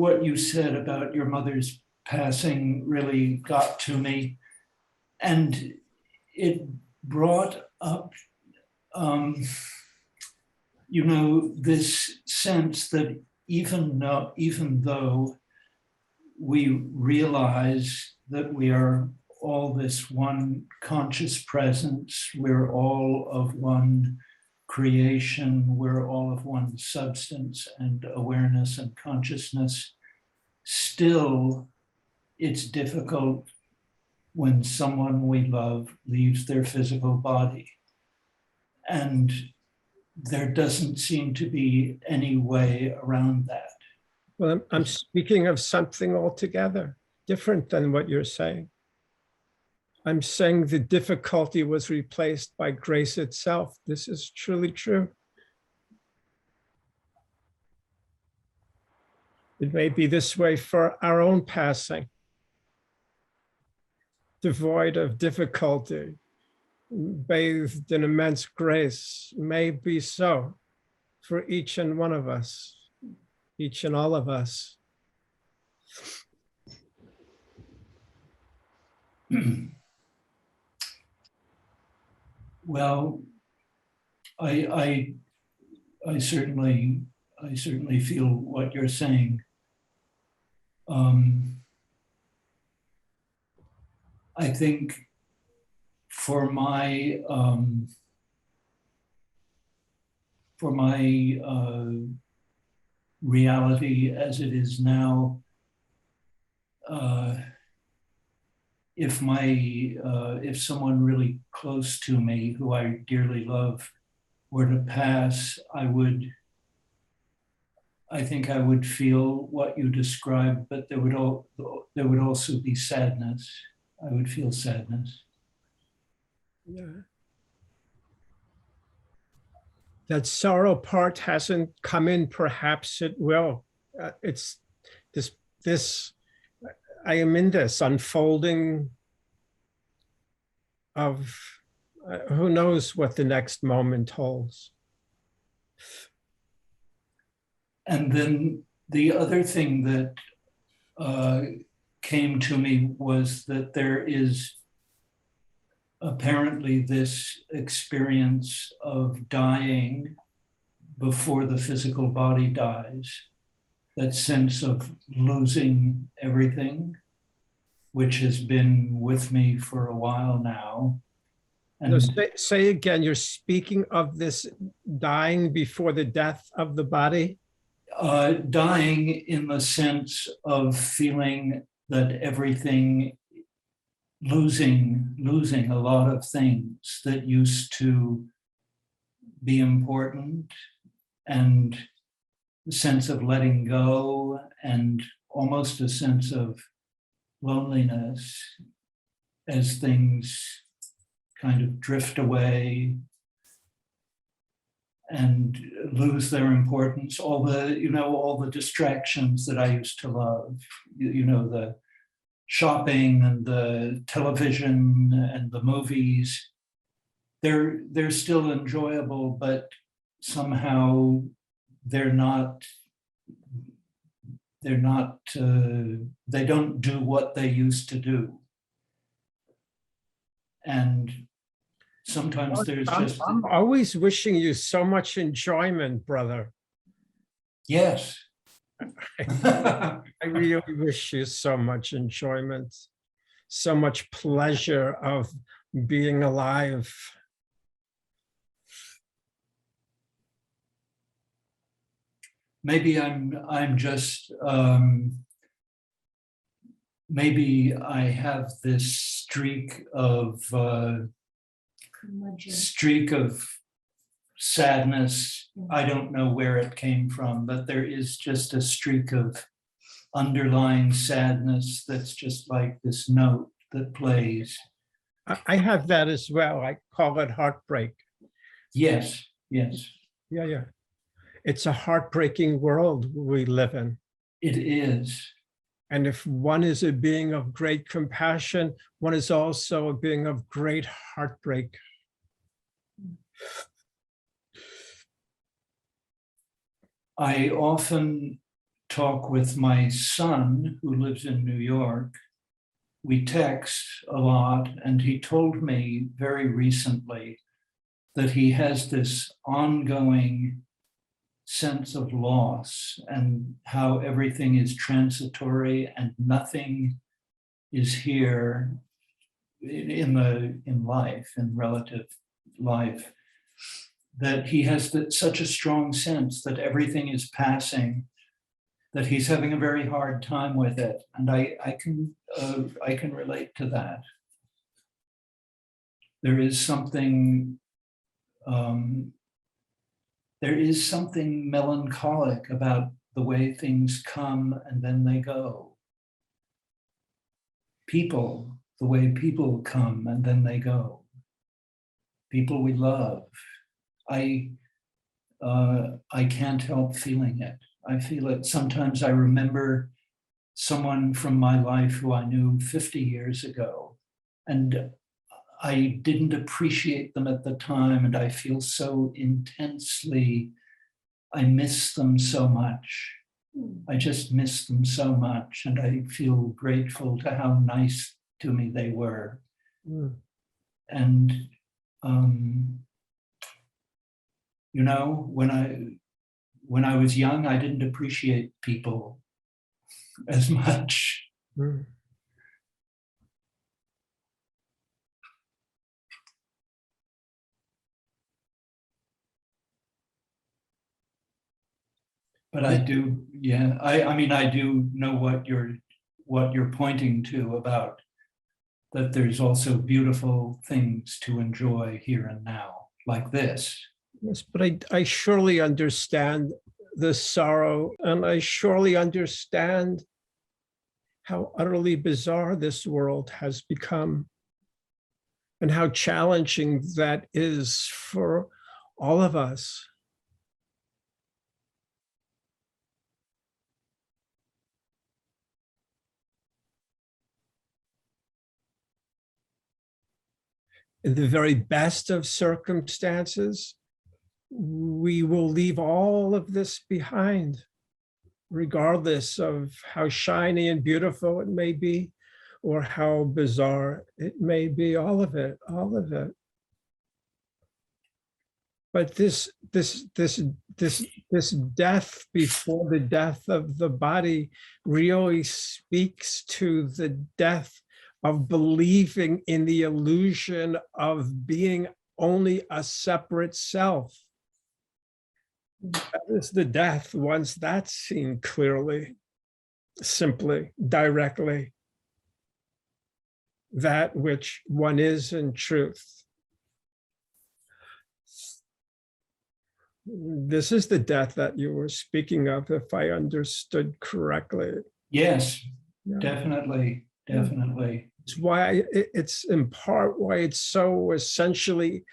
what you said about your mother's passing really got to me. And it brought up, this sense that even though we realize that we are all this one conscious presence, we're all of one creation, we're all of one substance and awareness and consciousness, still it's difficult when someone we love leaves their physical body. And there doesn't seem to be any way around that. Well, I'm speaking of something altogether different than what you're saying. I'm saying the difficulty was replaced by grace itself. This is truly true. It may be this way for our own passing, devoid of difficulty, bathed in immense grace, may be so for each and one of us, each and all of us. Well, I certainly feel what you're saying. I think for my reality as it is now, if someone really close to me who I dearly love were to pass, I think I would feel what you described, but there would also be sadness. I would feel sadness. Yeah. That sorrow part hasn't come in, perhaps it will. It's this, I am in this unfolding of who knows what the next moment holds. And then the other thing that came to me was that there is apparently this experience of dying before the physical body dies, that sense of losing everything, which has been with me for a while now. And no, say again, you're speaking of this dying before the death of the body? Dying in the sense of feeling that everything, losing a lot of things that used to be important, and a sense of letting go, and almost a sense of loneliness as things kind of drift away and lose their importance. All the distractions that I used to love, the shopping and the television and the movies, they're still enjoyable, but somehow they don't do what they used to do. And sometimes there's just... I'm always wishing you so much enjoyment, brother. Yes. I really wish you so much enjoyment, so much pleasure of being alive. Maybe I'm just, maybe I have this streak of sadness. I don't know where it came from, but there is just a streak of underlying sadness that's just like this note that plays. I have that as well. I call it heartbreak. Yes, yes. Yeah. It's a heartbreaking world we live in. It is. And if one is a being of great compassion, one is also a being of great heartbreak. I often talk with my son, who lives in New York. We text a lot, and he told me very recently that he has this ongoing sense of loss and how everything is transitory and nothing is here in life, in relative life, that he has such a strong sense that everything is passing, that he's having a very hard time with it. And I can relate to that. There is something melancholic about the way things come and then they go. People, the way people come and then they go. People we love. I can't help feeling it. I feel it. Sometimes I remember someone from my life who I knew 50 years ago, and I didn't appreciate them at the time, and I feel so intensely, I miss them so much. I just miss them so much, and I feel grateful to how nice to me they were. And you know, when I was young, I didn't appreciate people as much. But I do, yeah. I mean, I do know what you're pointing to about that there's also beautiful things to enjoy here and now, like this. Yes, but I surely understand the sorrow, and I surely understand how utterly bizarre this world has become and how challenging that is for all of us. In the very best of circumstances, we will leave all of this behind, regardless of how shiny and beautiful it may be, or how bizarre it may be, all of it. But this death before the death of the body really speaks to the death of believing in the illusion of being only a separate self. That is the death once that's seen clearly, simply, directly. That which one is in truth. This is the death that you were speaking of, if I understood correctly. Yes, Yeah. definitely. It's why it's in part why it's so essentially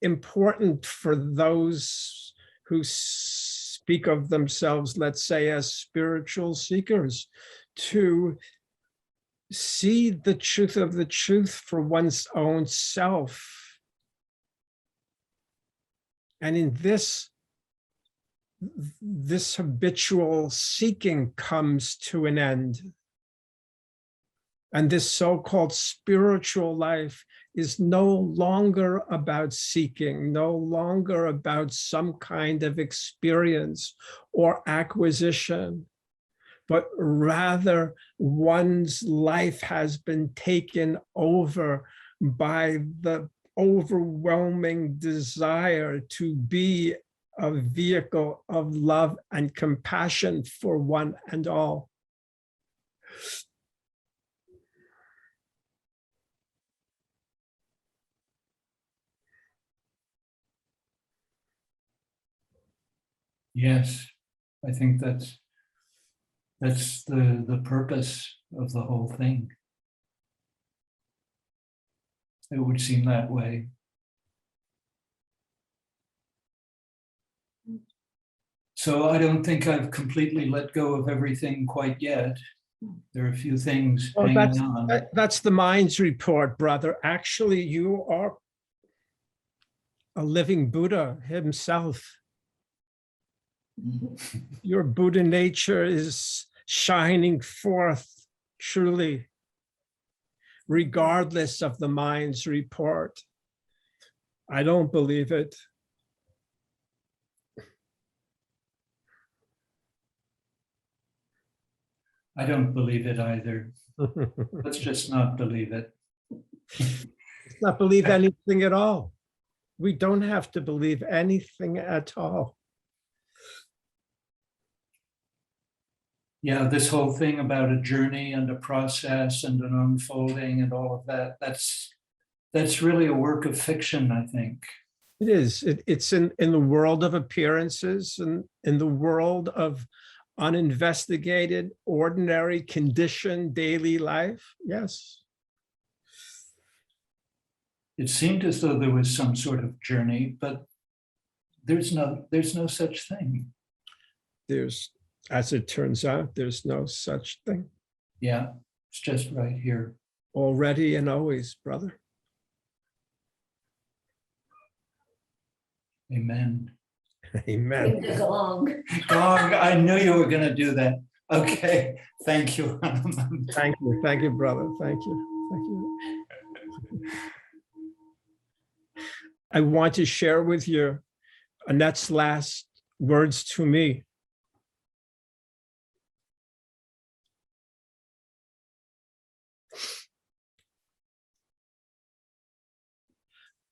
important for those who speak of themselves, let's say, as spiritual seekers, to see the truth of the truth for one's own self. And in this habitual seeking comes to an end. And this so-called spiritual life is no longer about seeking, no longer about some kind of experience or acquisition, but rather one's life has been taken over by the overwhelming desire to be a vehicle of love and compassion for one and all. Yes, I think that's the purpose of the whole thing. It would seem that way. So I don't think I've completely let go of everything quite yet. There are a few things hanging on. That's the mind's report, brother. Actually, you are a living Buddha himself. Your Buddha nature is shining forth truly, regardless of the mind's report. I don't believe it. I don't believe it either. Let's just not believe it. Let's not believe anything at all. We don't have to believe anything at all. Yeah, this whole thing about a journey and a process and an unfolding and all of that, that's really a work of fiction, I think. It is. It's in the world of appearances and in the world of uninvestigated, ordinary, conditioned daily life. Yes. It seemed as though there was some sort of journey, but there's no such thing. There's, as it turns out, there's no such thing. Yeah, it's just right here. Already and always, brother. Amen. Amen. Gong. Gong, I knew you were going to do that. Okay, thank you, Hanuman. Thank you, brother. Thank you. I want to share with you Annette's last words to me.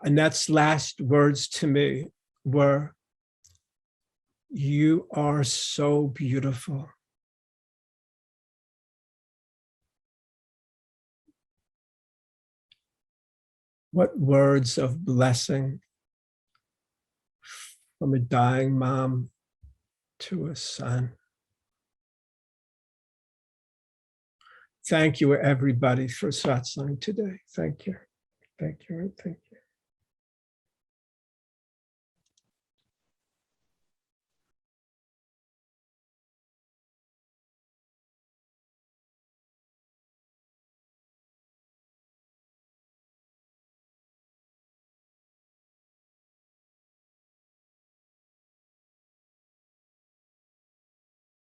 Annette's last words to me were, "You are so beautiful." What words of blessing from a dying mom to a son. Thank you, everybody, for satsang today. Thank you. Thank you. Thank you.